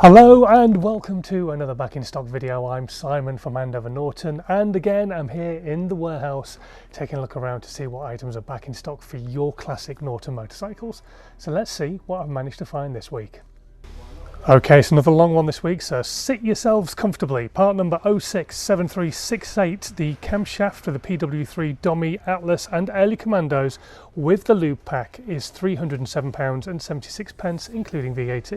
Hello and welcome to another back in stock video. I'm Simon from Andover Norton, and again I'm here in the warehouse taking a look around to see what items are back in stock for your classic Norton motorcycles. So let's see what I've managed to find this week. Okay, so another long one this week, so sit yourselves comfortably. Part number 067368, the camshaft for the PW3 Domi, Atlas and Early Commandos with the lube pack is £307.76 including VAT.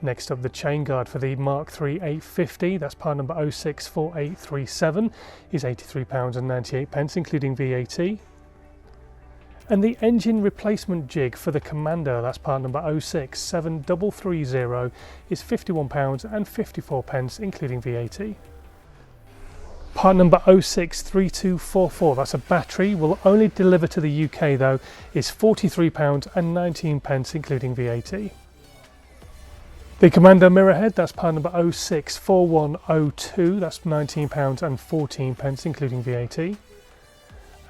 Next up, the chain guard for the Mark III 850, that's part number 064837, is £83.98 including VAT. And the engine replacement jig for the Commando, that's part number 067330, is £51.54 including VAT. Part number 063244, that's a battery, will only deliver to the UK though, is £43.19 including VAT. The Commando mirror head, that's part number 064102, that's £19.14 including VAT.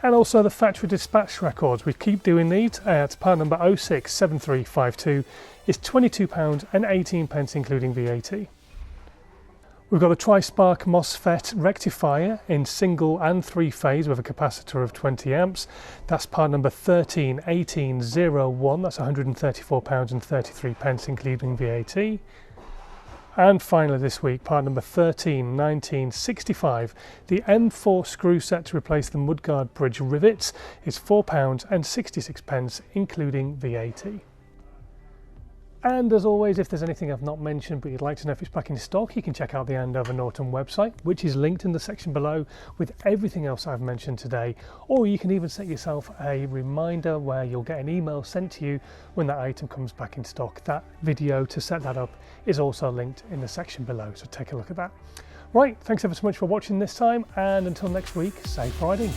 And also the factory dispatch records, we keep doing these, it's part number 067352, is £22.18 including VAT. We've got the Tri-Spark MOSFET rectifier in single and three phase with a capacitor of 20 amps. That's part number 131801, that's £134.33 including VAT. And finally this week, part number 131965, the M4 screw set to replace the mudguard bridge rivets is £4.66 including VAT. And as always, if there's anything I've not mentioned but you'd like to know if it's back in stock, you can check out the Andover Norton website, which is linked in the section below with everything else I've mentioned today. Or you can even set yourself a reminder where you'll get an email sent to you when that item comes back in stock. That video to set that up is also linked in the section below, so take a look at that. Right, thanks ever so much for watching this time, and until next week, safe riding.